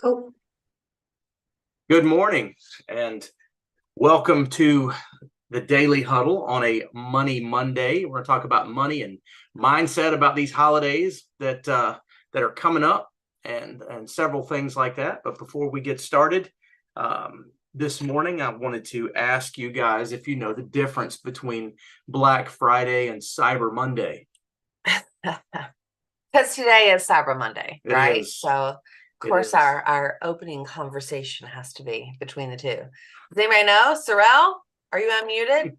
Cool. Good morning and welcome to the Daily Huddle on a Money Monday. We're going to talk about money and mindset about these holidays that are coming up and several things like that. But before we get started, this morning I wanted to ask you guys if you know the difference between Black Friday and Cyber Monday. Because today is Cyber Monday, right? So, of course, our opening conversation has to be between the two. Does anybody know? Sorrel, are you unmuted?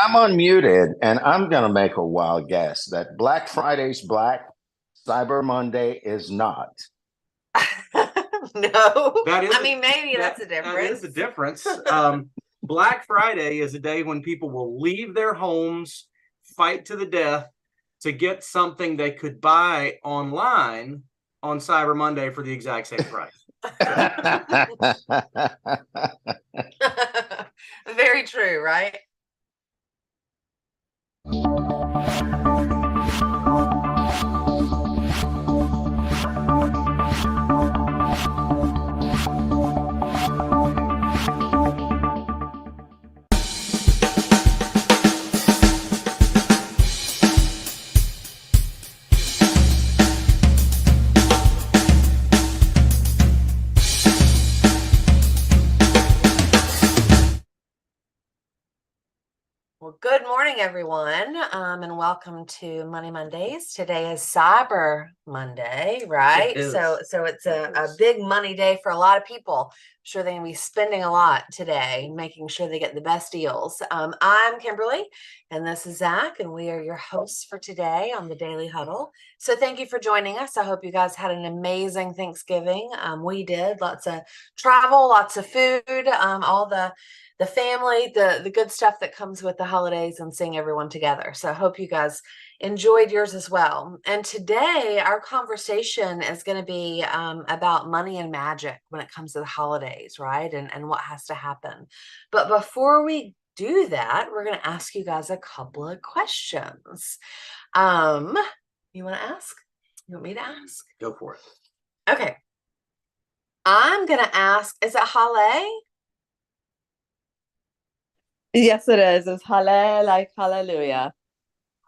I'm unmuted, and I'm going to make a wild guess that Black Friday's black, Cyber Monday is not. No. Maybe that's a difference. That is a difference. Black Friday is a day when people will leave their homes, fight to the death, to get something they could buy online on Cyber Monday for the exact same price. Very true, right? Well, good morning, everyone, and welcome to Money Mondays. Today is Cyber Monday, right? So it's a big money day for a lot of people. I'm sure they're going to be spending a lot today, making sure they get the best deals. I'm Kimberly, and this is Zach, and we are your hosts for today on the Daily Huddle. So thank you for joining us. I hope you guys had an amazing Thanksgiving. We did. Lots of travel, lots of food, all the family, the good stuff that comes with the holidays and seeing everyone together. So I hope you guys enjoyed yours as well. And today our conversation is going to be about money and magic when it comes to the holidays, right? And what has to happen. But before we do that, we're going to ask you guys a couple of questions. You want to ask? You want me to ask? Go for it. Okay. I'm going to ask, is it Halle? Yes, it is. It's Halle, like hallelujah.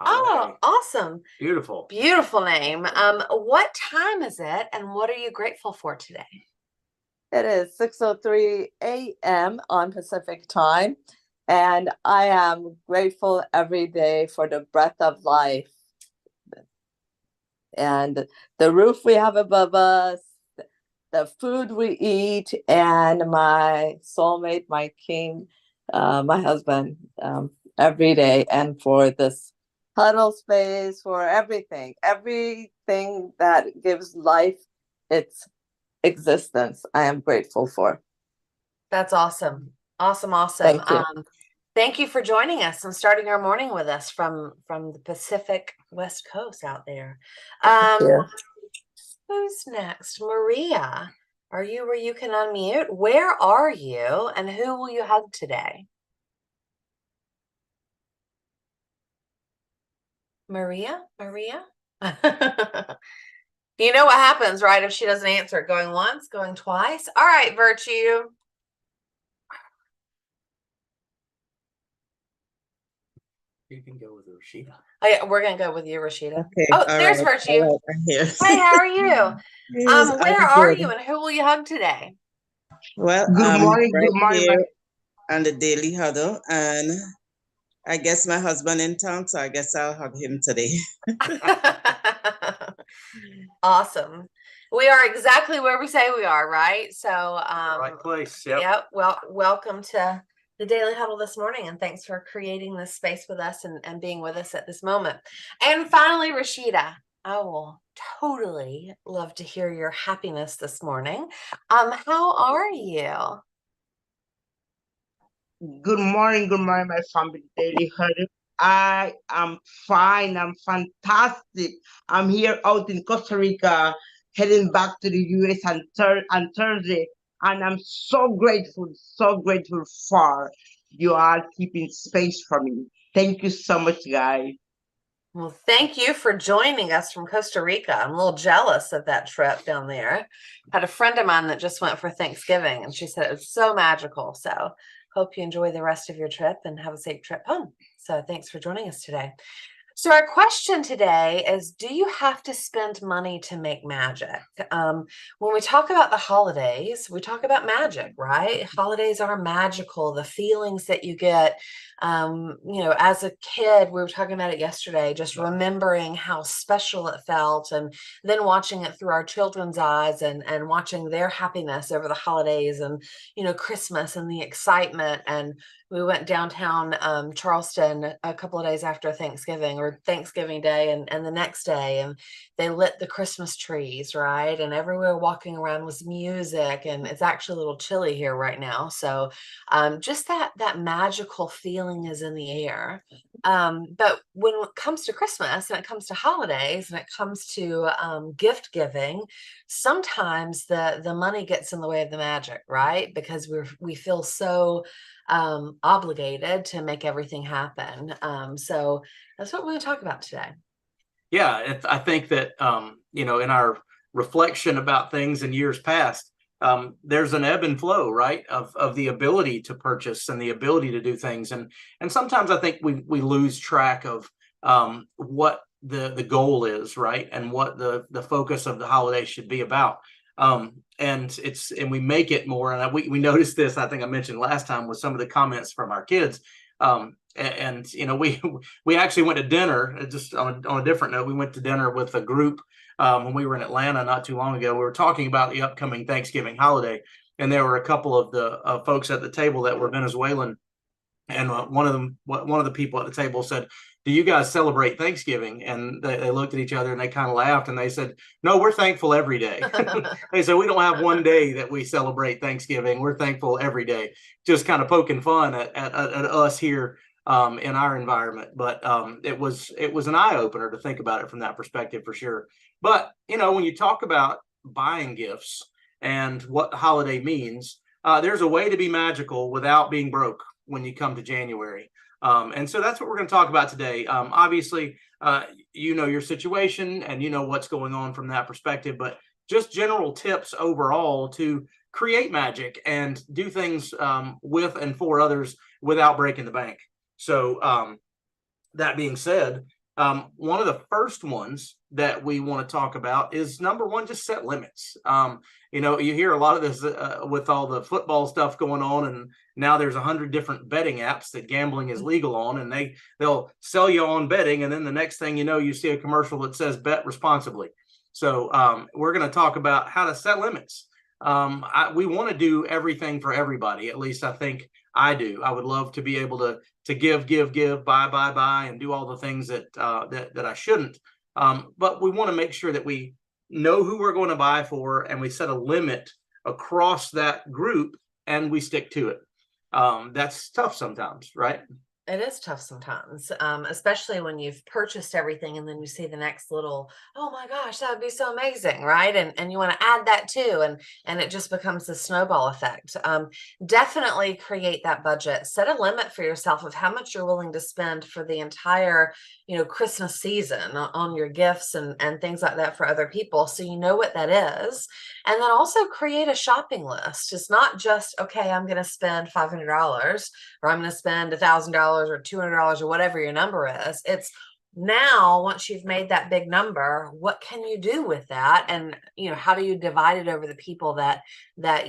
Oh, awesome. Beautiful. Beautiful name. What time is it and what are you grateful for today? It is 6:03 a.m. on Pacific time. And I am grateful every day for the breath of life and the roof we have above us, the food we eat, and my soulmate, my king, my husband, every day, and for this huddle space, for everything that gives life its existence, I am grateful for. That's awesome. Awesome. Thank you. Thank you for joining us and starting our morning with us from the Pacific West Coast out there. Who's next? Maria, are you where you can unmute? Where are you and who will you hug today? Maria? You know what happens, right? If she doesn't answer, going once, going twice. All right, Virtue. You can go with Rashida. Oh, yeah, we're gonna go with you, Rashida. Okay. Oh, there's Virtue. Right, I'm here. Hey, how are you? Yes, Where are you and who will you hug today? Well, Good morning. right Good morning. here on the Daily Huddle, and I guess my husband in town, so I guess I'll hug him today. Awesome. We are exactly where we say we are, right? So right place. Yep. Well, welcome to the Daily Huddle this morning, and thanks for creating this space with us and being with us at this moment. And finally, Rashida, I will totally love to hear your happiness this morning. How are you? Good morning, my family Daily Huddle. I am fine. I'm fantastic. I'm here out in Costa Rica, heading back to the US on Thursday, and I'm so grateful for you all keeping space for me. Thank you so much, guys. Well, thank you for joining us from Costa Rica. I'm a little jealous of that trip down there. Had a friend of mine that just went for Thanksgiving, and she said it was so magical. So hope you enjoy the rest of your trip and have a safe trip home. So thanks for joining us today. So our question today is, do you have to spend money to make magic? When we talk about the holidays, we talk about magic, right? Holidays are magical. The feelings that you get, as a kid, we were talking about it yesterday, just remembering how special it felt, and then watching it through our children's eyes and watching their happiness over the holidays and, Christmas and the excitement. And we went downtown Charleston a couple of days after Thanksgiving, or Thanksgiving Day, and the next day, and they lit the Christmas trees, right? And everywhere walking around was music, and it's actually a little chilly here right now. So just that magical feeling is in the air. But when it comes to Christmas and it comes to holidays and it comes to gift giving, sometimes the money gets in the way of the magic, right? Because we feel so obligated to make everything happen. So that's what we're going to talk about today. Yeah, I think that in our reflection about things in years past, there's an ebb and flow, right, of the ability to purchase and the ability to do things, and sometimes I think we lose track of what the goal is, right, and what the focus of the holiday should be about. And we make it more, and we noticed this, I think I mentioned last time, with some of the comments from our kids. We actually went to dinner, just on a different note. We went to dinner with a group when we were in Atlanta not too long ago. We were talking about the upcoming Thanksgiving holiday, and there were a couple of the folks at the table that were Venezuelan, and one of the people at the table said, "Do you guys celebrate Thanksgiving?" And they looked at each other and they kind of laughed, and they said, "No, we're thankful every day." They said, "We don't have one day that we celebrate Thanksgiving. We're thankful every day." Just kind of poking fun at us here in our environment. But it was an eye opener to think about it from that perspective, for sure. But when you talk about buying gifts and what the holiday means, there's a way to be magical without being broke when you come to January. And so that's what we're going to talk about today. Obviously, your situation and what's going on from that perspective, but just general tips overall to create magic and do things with and for others without breaking the bank. So that being said, one of the first ones that we want to talk about is, number one, just set limits. You hear a lot of this with all the football stuff going on, and now there's 100 different betting apps that gambling is legal on, and they'll sell you on betting, and then the next thing you know, you see a commercial that says bet responsibly. So we're going to talk about how to set limits. We want to do everything for everybody. At least I think I do. I would love to be able to give, buy, and do all the things that I shouldn't. But we want to make sure that we know who we're going to buy for, and we set a limit across that group, and we stick to it. That's tough sometimes, right? It is tough sometimes, especially when you've purchased everything and then you see the next little, oh my gosh, that would be so amazing, right? And you want to add that too, and it just becomes a snowball effect. Definitely create that budget. Set a limit for yourself of how much you're willing to spend for the entire, Christmas season on your gifts and things like that for other people, so you know what that is. And then also create a shopping list. It's not just, okay, I'm going to spend $500 or I'm going to spend $1,000 or $200 or whatever your number is. It's now, once you've made that big number, what can you do with that? And, how do you divide it over the people that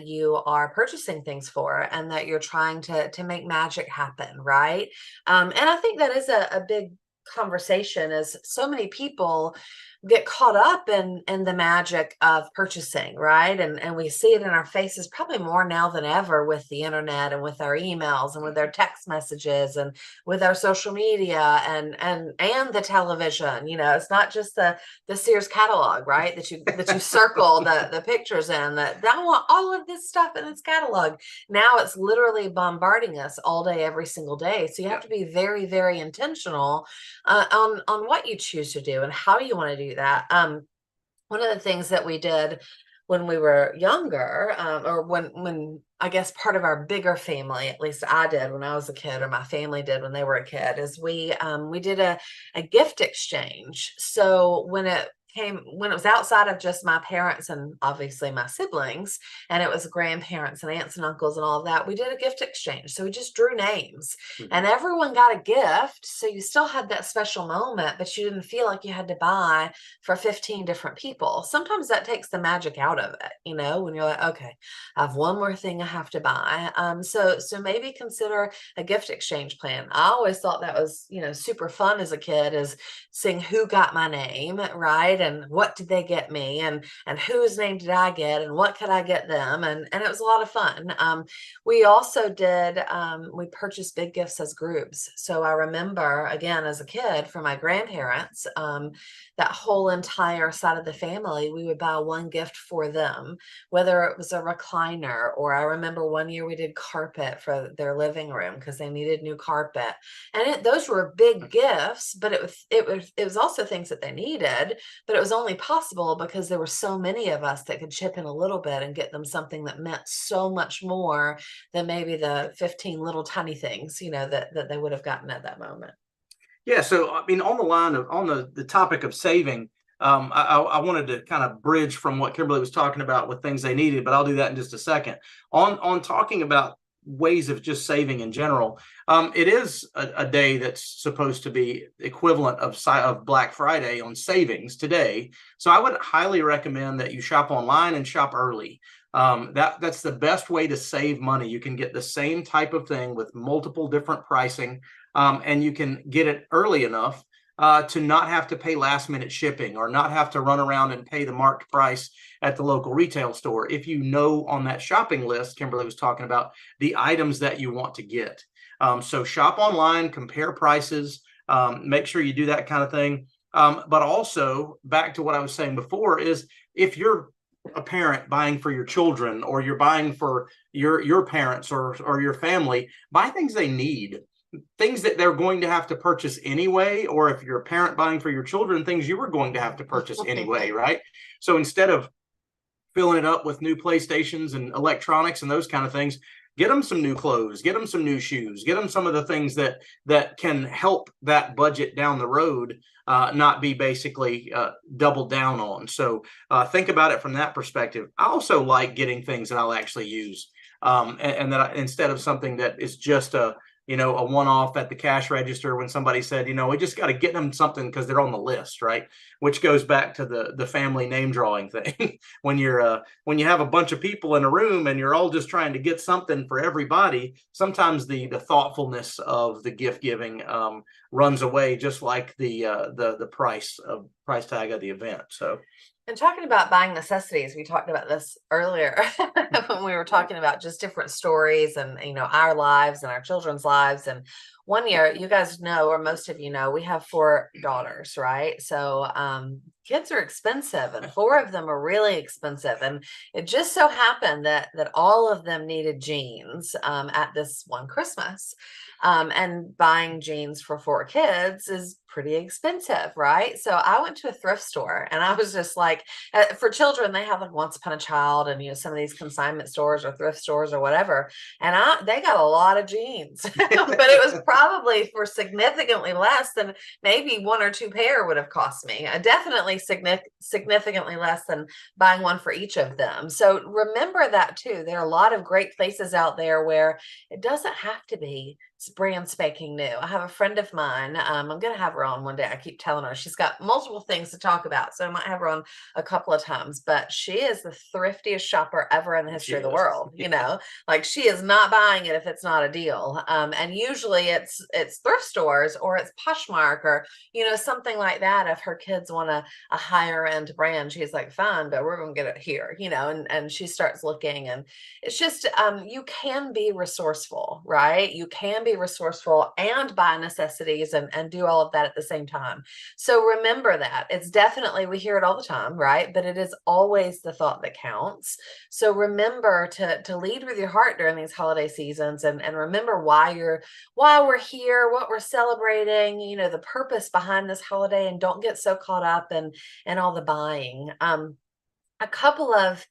you are purchasing things for and that you're trying to make magic happen, right? And I think that is a big conversation, as so many people get caught up in the magic of purchasing, right? And we see it in our faces probably more now than ever with the internet and with our emails and with our text messages and with our social media and the television. It's not just the Sears catalog, right? That you circle the pictures in, that I want all of this stuff in its catalog. Now it's literally bombarding us all day, every single day. So you have to be very, very intentional on what you choose to do and how you want to do that. One of the things that we did when we were younger, or when I guess part of our bigger family, at least I did when I was a kid, or my family did when they were a kid, is we did a gift exchange. So when it was outside of just my parents and obviously my siblings, and it was grandparents and aunts and uncles and all of that, we did a gift exchange. So we just drew names, and everyone got a gift. So you still had that special moment, but you didn't feel like you had to buy for 15 different people. Sometimes that takes the magic out of it, when you're like, okay, I have one more thing I have to buy. So maybe consider a gift exchange plan. I always thought that was, super fun as a kid, is seeing who got my name, right? And what did they get me? And whose name did I get? And what could I get them? And it was a lot of fun. We also did, we purchased big gifts as groups. So I remember, again, as a kid, for my grandparents, that whole entire side of the family, we would buy one gift for them, whether it was a recliner, or I remember one year we did carpet for their living room because they needed new carpet. And those were big gifts, but it was also things that they needed, but it was only possible because there were so many of us that could chip in a little bit and get them something that meant so much more than maybe the 15 little tiny things, that they would have gotten at that moment. Yeah. So, I mean, on the topic of saving, I wanted to kind of bridge from what Kimberly was talking about with things they needed, but I'll do that in just a second. On talking about ways of just saving in general, it is a day that's supposed to be equivalent of Black Friday on savings today. So I would highly recommend that you shop online and shop early. That's the best way to save money. You can get the same type of thing with multiple different pricing. And you can get it early enough to not have to pay last minute shipping, or not have to run around and pay the marked price at the local retail store. If you know on that shopping list Kimberly was talking about the items that you want to get. So shop online, compare prices, make sure you do that kind of thing. But also, back to what I was saying before, is if you're a parent buying for your children, or you're buying for your parents or your family, buy things they need. Things that they're going to have to purchase anyway, or if you're a parent buying for your children, things you were going to have to purchase anyway, right? So instead of filling it up with new PlayStations and electronics and those kind of things, get them some new clothes, get them some new shoes, get them some of the things that can help that budget down the road, not be basically doubled down on. So think about it from that perspective. I also like getting things that I'll actually use, and that instead of something that is just a one-off at the cash register, when somebody said, we just got to get them something because they're on the list, right? Which goes back to the family name drawing thing. When you have a bunch of people in a room and you're all just trying to get something for everybody, sometimes the thoughtfulness of the gift giving runs away, just like the price tag of the event. So. And talking about buying necessities, we talked about this earlier when we were talking about just different stories and, our lives and our children's lives. And one year, you guys know, or most of you know, we have 4 daughters, right? So kids are expensive, and 4 of them are really expensive. And it just so happened that all of them needed jeans at this one Christmas. And buying jeans for 4 kids is pretty expensive, right? So I went to a thrift store, and I was just like, for children, they have like Once Upon a Child and, some of these consignment stores or thrift stores or whatever. And they got a lot of jeans, but it was probably for significantly less than maybe 1 or 2 pair would have cost me. Definitely significantly less than buying one for each of them. So remember that too. There are a lot of great places out there where it doesn't have to be brand spanking new. I have a friend of mine. I'm going to have her on one day. I keep telling her she's got multiple things to talk about, so I might have her on a couple of times. But she is the thriftiest shopper ever in the history of the world. Like, she is not buying it if it's not a deal. And usually it's thrift stores, or it's Poshmark, or something like that. If her kids want a higher end brand, she's like, fine, but we're going to get it here. And she starts looking, and it's just you can be resourceful, right? You can be resourceful and buy necessities and do all of that at the same time. So remember that. It's definitely, we hear it all the time, right? But it is always the thought that counts. So remember to lead with your heart during these holiday seasons, and remember why we're here, what we're celebrating, the purpose behind this holiday, and don't get so caught up in all the buying. a couple of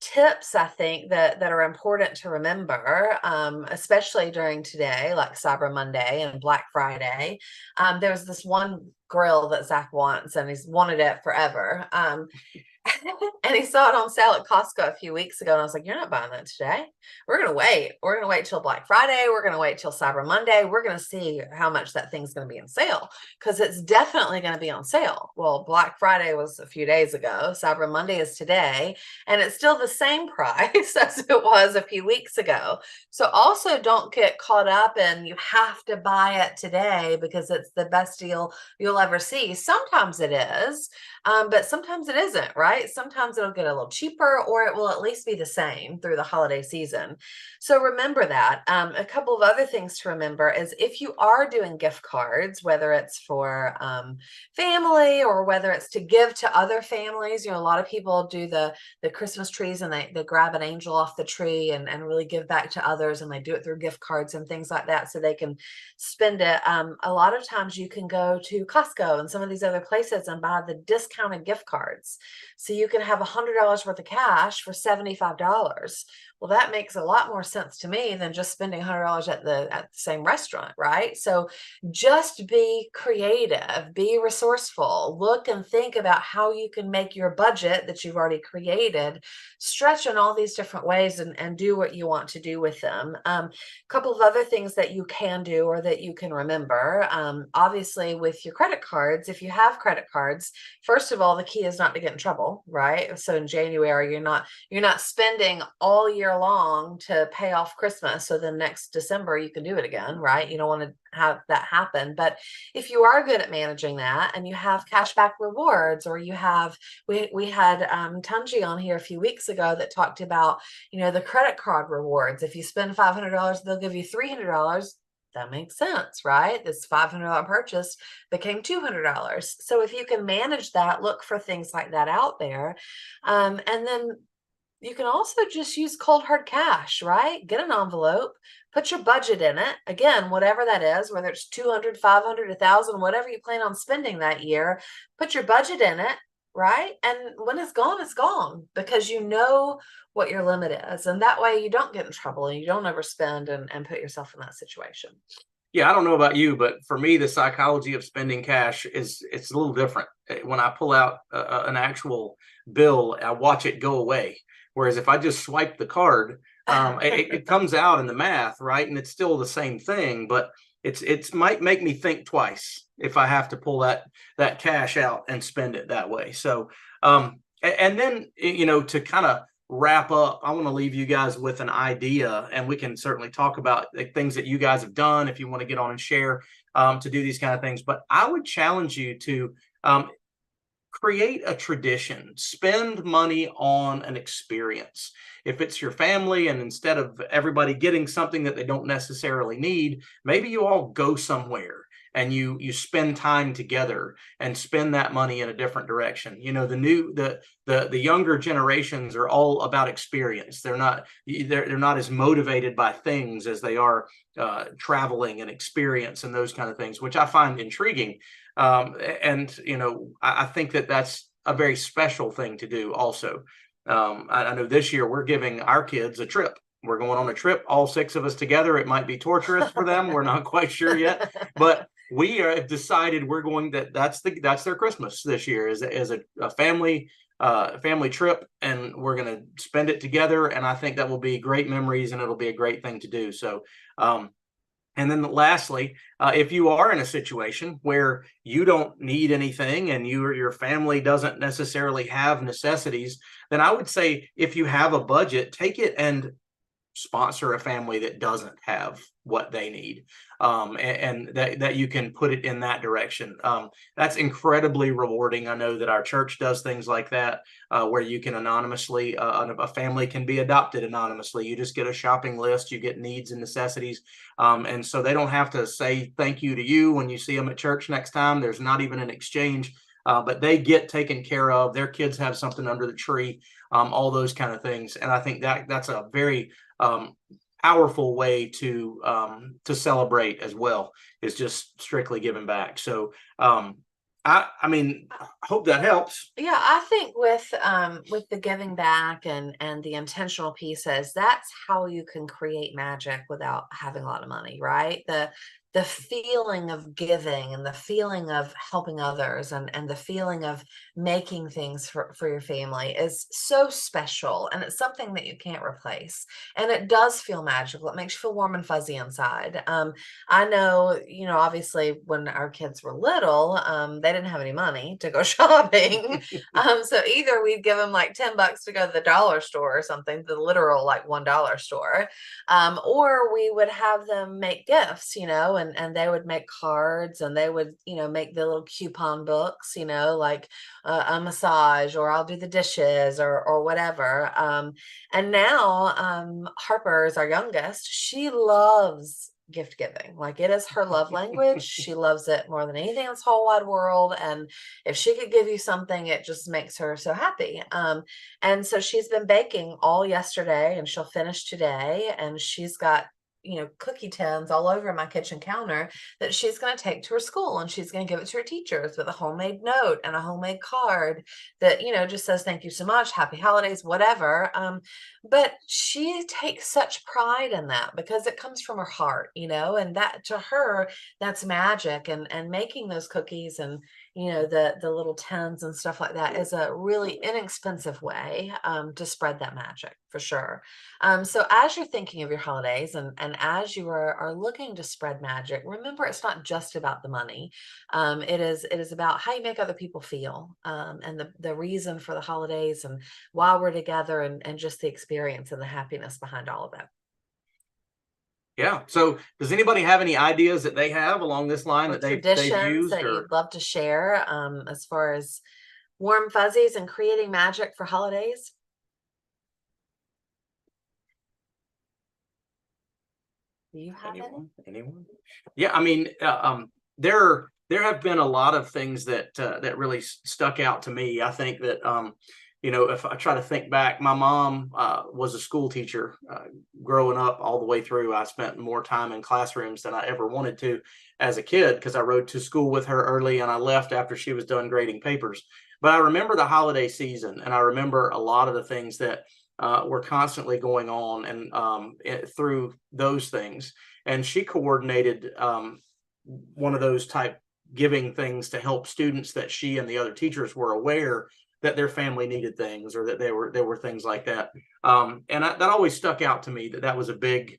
tips I think that are important to remember, especially during today, like Cyber Monday and Black Friday. There's this one grill that Zach wants, and he's wanted it forever. And he saw it on sale at Costco a few weeks ago, and I was like, "You're not buying that today. We're gonna wait. We're gonna wait till Black Friday. We're gonna wait till Cyber Monday. We're gonna see how much that thing's gonna be on sale, because it's definitely gonna be on sale." Well, Black Friday was a few days ago. Cyber Monday is today, and it's still the same price as it was a few weeks ago. So also don't get caught up in you have to buy it today because it's the best deal you'll ever see. Sometimes it is, but sometimes it isn't, right? Sometimes it'll get a little cheaper, or it will at least be the same through the holiday season. So remember that. A couple of other things to remember is if you are doing gift cards, whether it's for family or whether it's to give to other families, a lot of people do the Christmas trees, and they grab an angel off the tree and really give back to others, and they do it through gift cards and things like that so they can spend it. A lot of times you can go to Costco and some of these other places and buy the discounted gift cards. So you can have $100 worth of cash for $75. Well, that makes a lot more sense to me than just spending $100 at the same restaurant, right? So just be creative, be resourceful, look and think about how you can make your budget that you've already created stretch in all these different ways, and do what you want to do with them. A couple of other things that you can do or that you can remember, obviously with your credit cards, if you have credit cards, first of all, the key is not to get in trouble, right? So in January, you're not spending all year long to pay off Christmas, so then next December you can do it again, right? You don't want to have that happen. But if you are good at managing that, and you have cashback rewards, or you have, we had Tunji on here a few weeks ago that talked about, the credit card rewards. If you spend $500, they'll give you $300. That makes sense, right? This $500 purchase became $200. So if you can manage that, look for things like that out there. And then you can also just use cold hard cash, right? Get an envelope, put your budget in it. Again, whatever that is, whether it's 200, 500, 1,000, whatever you plan on spending that year, put your budget in it, right? And when it's gone, because you know what your limit is. And that way you don't get in trouble and you don't overspend and put yourself in that situation. Yeah, I don't know about you, but for me, the psychology of spending cash it's a little different. When I pull out an actual bill, I watch it go away. Whereas if I just swipe the card, it comes out in the math, right? And it's still the same thing, but it's might make me think twice if I have to pull that cash out and spend it that way. So, and then, to kind of wrap up, I want to leave you guys with an idea, and we can certainly talk about the things that you guys have done if you want to get on and share to do these kind of things. But I would challenge you to create a tradition, spend money on an experience. If it's your family, and instead of everybody getting something that they don't necessarily need, maybe you all go somewhere and you spend time together and spend that money in a different direction. The younger generations are all about experience. They're not as motivated by things as they are traveling and experience and those kind of things, which I find intriguing. I think that that's a very special thing to do also. I know this year we're giving our kids a trip. We're going on a trip, all 6 of us together. It might be torturous for them. We're not quite sure yet, but we have decided we're going that's their Christmas this year is a family trip, and we're going to spend it together. And I think that will be great memories, and it'll be a great thing to do. So, and then lastly, if you are in a situation where you don't need anything and your family doesn't necessarily have necessities, then I would say if you have a budget, take it and sponsor a family that doesn't have what they need, and that you can put it in that direction. That's incredibly rewarding. I know that our church does things like that, where you can anonymously, a family can be adopted anonymously. You just get a shopping list, you get needs and necessities, and so they don't have to say thank you to you when you see them at church next time. There's not even an exchange, but they get taken care of. Their kids have something under the tree, all those kind of things. And I think that's a very powerful way to celebrate as well, is just strictly giving back. So I mean, I hope that helps. Yeah, I think with the giving back and the intentional pieces, that's how you can create magic without having a lot of money, right? The feeling of giving and the feeling of helping others and the feeling of making things for your family is so special, and it's something that you can't replace. And it does feel magical. It makes you feel warm and fuzzy inside. I know, obviously when our kids were little, they didn't have any money to go shopping. So either we'd give them like $10 to go to the dollar store or something, the literal like $1 store, or we would have them make gifts, and they would make cards, and they would, make the little coupon books, like a massage, or I'll do the dishes, or whatever. And now Harper is our youngest. She loves gift giving. Like, it is her love language. She loves it more than anything in this whole wide world. And if she could give you something, it just makes her so happy. And so she's been baking all yesterday, and she'll finish today. And she's got cookie tins all over my kitchen counter that she's going to take to her school, and she's going to give it to her teachers with a homemade note and a homemade card that, just says, thank you so much, happy holidays, whatever. But she takes such pride in that because it comes from her heart, and that, to her, that's magic. And making those cookies and, the little tins and stuff like that is a really inexpensive way to spread that magic, for sure. So as you're thinking of your holidays and as you are looking to spread magic, remember, it's not just about the money. It is about how you make other people feel, and the reason for the holidays and why we're together, and just the experience and the happiness behind all of it. Yeah. So does anybody have any ideas that they have along this line that they've used that you'd love to share, as far as warm fuzzies and creating magic for holidays? Do you have anyone? Yeah, I mean, there have been a lot of things that really stuck out to me. I think that if I try to think back, my mom was a school teacher growing up all the way through. I spent more time in classrooms than I ever wanted to as a kid because I rode to school with her early, and I left after she was done grading papers. But I remember the holiday season, and I remember a lot of the things that were constantly going on, and through those things. And she coordinated one of those type giving things to help students that she and the other teachers were aware that their family needed things, or that there were things like that. That always stuck out to me, that was a big,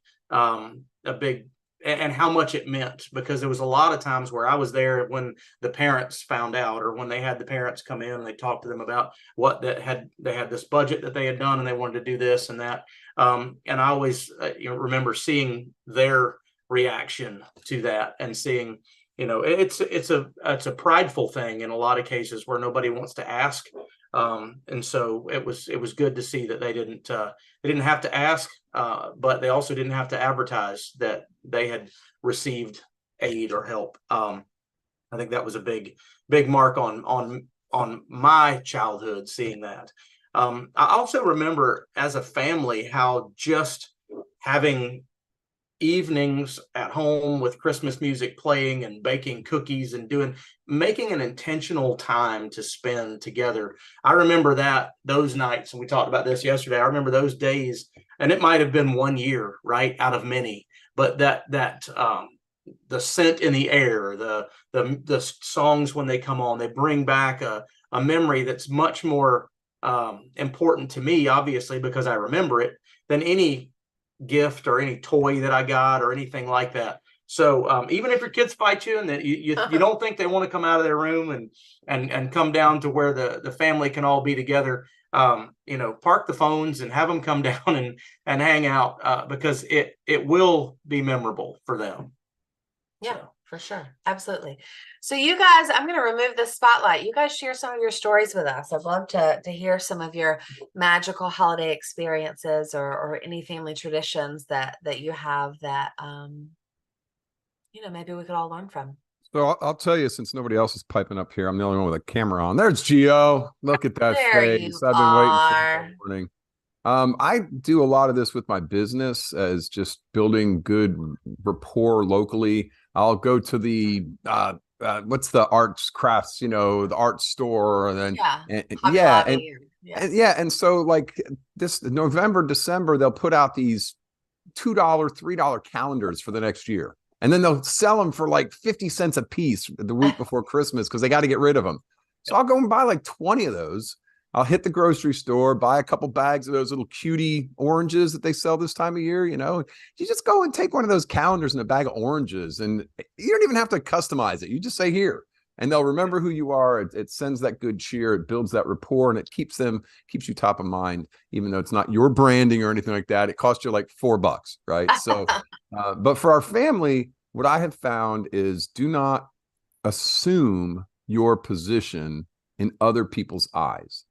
and how much it meant, because there was a lot of times where I was there when the parents found out, or when they had the parents come in and they talked to them about what they had this budget that they had done and they wanted to do this and that. And I always remember seeing their reaction to that, and seeing, it's a prideful thing in a lot of cases where nobody wants to ask. And so it was good to see that they didn't have to ask, but they also didn't have to advertise that they had received aid or help. I think that was a big mark on my childhood, seeing that. I also remember as a family how just having evenings at home with Christmas music playing and baking cookies and making an intentional time to spend together. I remember those nights, and we talked about this yesterday. I remember those days, and it might have been 1 year, right, out of many, but that the scent in the air, the songs when they come on, they bring back a memory that's much more important to me, obviously, because I remember it, than any gift or any toy that I got or anything like that. So even if your kids fight you and that you don't think they want to come out of their room and come down to where the family can all be together, park the phones and have them come down and hang out, because it will be memorable for them. Yeah, for sure. Absolutely. So you guys, I'm going to remove this spotlight. You guys share some of your stories with us. I'd love to hear some of your magical holiday experiences, or any family traditions that you have that, maybe we could all learn from. So I'll tell you, since nobody else is piping up here, I'm the only one with a camera on. There's Gio. Look at that face. I've been waiting for the morning. I do a lot of this with my business, as just building good rapport locally. I'll go to the what's the arts crafts, the art store, and then Yeah. and so like this November, December, they'll put out these $2, $3 calendars for the next year. And then they'll sell them for like 50 cents a piece the week before Christmas because they got to get rid of them. So I'll go and buy like 20 of those. I'll hit the grocery store, buy a couple bags of those little cutie oranges that they sell this time of year. You just go and take one of those calendars and a bag of oranges, and you don't even have to customize it. You just say here, and they'll remember who you are. It sends that good cheer. It builds that rapport, and it keeps you top of mind, even though it's not your branding or anything like that. It costs you like $4, right? So, but for our family, what I have found is do not assume your position in other people's eyes,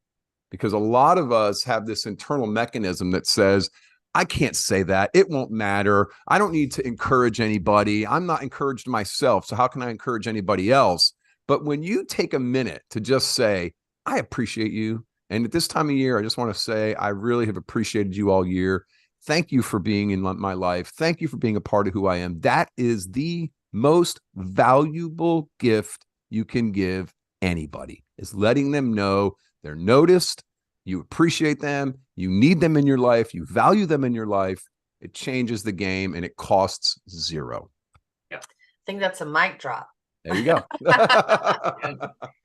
because a lot of us have this internal mechanism that says, I can't say that. It won't matter. I don't need to encourage anybody. I'm not encouraged myself. So how can I encourage anybody else? But when you take a minute to just say, I appreciate you. And at this time of year, I just want to say, I really have appreciated you all year. Thank you for being in my life. Thank you for being a part of who I am. That is the most valuable gift you can give anybody, is letting them know they're noticed, you appreciate them, you need them in your life, you value them in your life. It changes the game, and it costs $0. Yeah. I think that's a mic drop. There you go.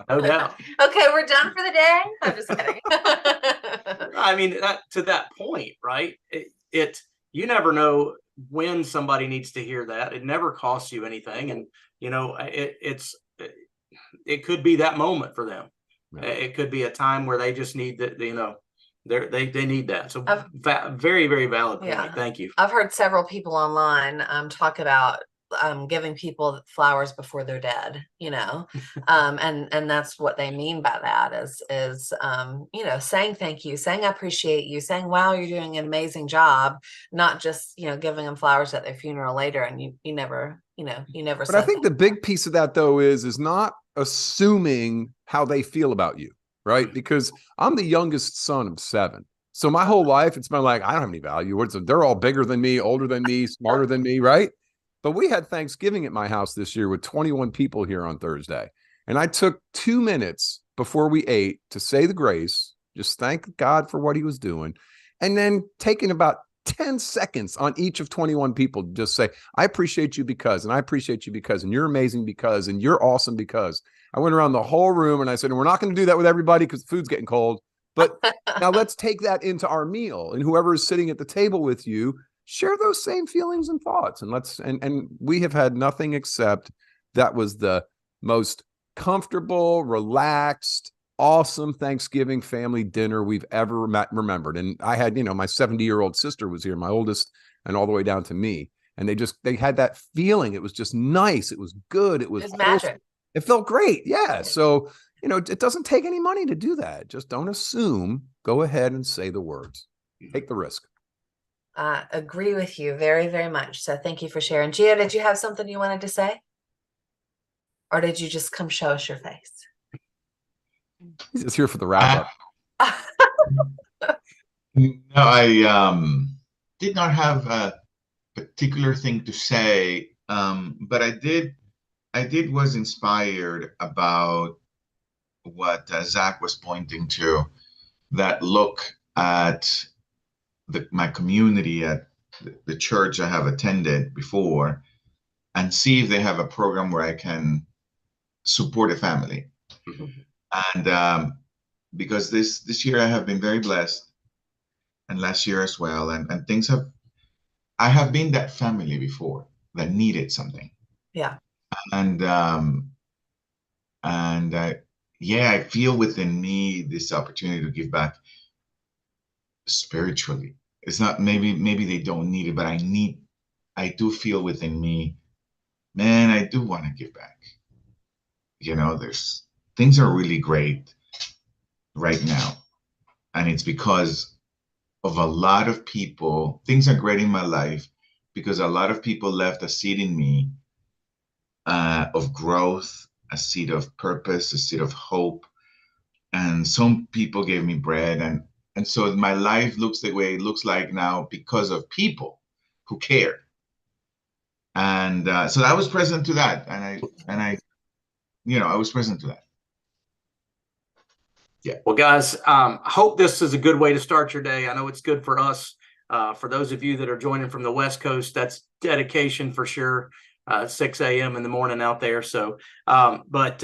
No doubt. Okay, we're done for the day. I'm just kidding. I mean, to that point, right? You never know when somebody needs to hear that. It never costs you anything, and it could be that moment for them. Right. It could be a time where they just need that. They need that. So very, very valid point. Yeah. Thank you. I've heard several people online talk about giving people flowers before they're dead, and that's what they mean by that is saying thank you, saying I appreciate you, saying, wow, you're doing an amazing job, not just, giving them flowers at their funeral later. And you never. But I think the big piece of that though is not assuming how they feel about you, right? Because I'm the youngest son of 7. So my whole life, it's been like, I don't have any value. They're all bigger than me, older than me, smarter than me, right? But we had Thanksgiving at my house this year with 21 people here on Thursday. And I took 2 minutes before we ate to say the grace, just thank God for what he was doing. And then taking about 10 seconds on each of 21 people to just say, I appreciate you because, and I appreciate you because, and you're amazing because, and you're awesome because. I went around the whole room and I said, and we're not going to do that with everybody because the food's getting cold. But now let's take that into our meal, and whoever is sitting at the table with you, share those same feelings and thoughts. And we have had nothing except that was the most comfortable, relaxed, awesome Thanksgiving family dinner we've ever remembered. And I had, my 70-year-old sister was here, my oldest, and all the way down to me. And they had that feeling. It was just nice. It was good. It was magic. It felt great. Yeah. So, it doesn't take any money to do that. Just don't assume. Go ahead and say the words. Take the risk. Agree with you very, very much. So thank you for sharing. Gio, did you have something you wanted to say? Or did you just come show us your face? He's just here for the wrap up. No, I did not have a particular thing to say, but I was inspired about what Zach was pointing to, that look at my community at the church I have attended before, and see if they have a program where I can support a family. And because this year I have been very blessed, and last year as well, and I have been that family before that needed something. Yeah. And I feel within me this opportunity to give back spiritually. It's not maybe they don't need it, but I do feel within me, man, I do want to give back. There's things are really great right now. And it's because of a lot of people, things are great in my life because a lot of people left a seed in me of growth, a seed of purpose, a seed of hope. And some people gave me bread. And so my life looks the way it looks like now because of people who care. And so I was present to that. And I I was present to that. Yeah. Well, guys, I hope this is a good way to start your day. I know it's good for us. For those of you that are joining from the West Coast, that's dedication for sure. 6 a.m. in the morning out there. So, but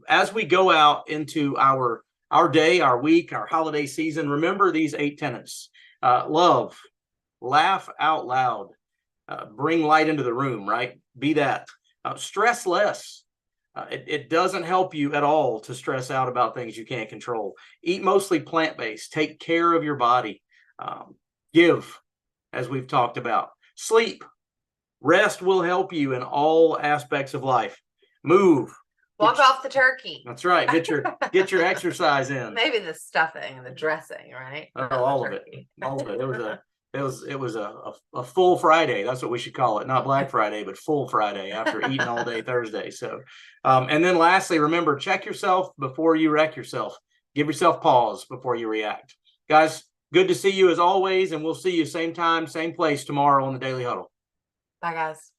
as we go out into our day, our week, our holiday season, remember these 8 tenets: love, laugh out loud, bring light into the room, right? Be that. Stress less. It doesn't help you at all to stress out about things you can't control. Eat mostly plant-based. Take care of your body. Give, as we've talked about. Sleep. Rest will help you in all aspects of life. Move. Walk off the turkey. That's right. Get your exercise in. Maybe the stuffing and the dressing, right? Oh, all of it. All of it. It was a full Friday. That's what we should call it. Not Black Friday, but full Friday after eating all day Thursday. So, and then lastly, remember, check yourself before you wreck yourself. Give yourself pause before you react. Guys, good to see you as always, and we'll see you same time, same place tomorrow on the Daily Huddle. Bye, guys.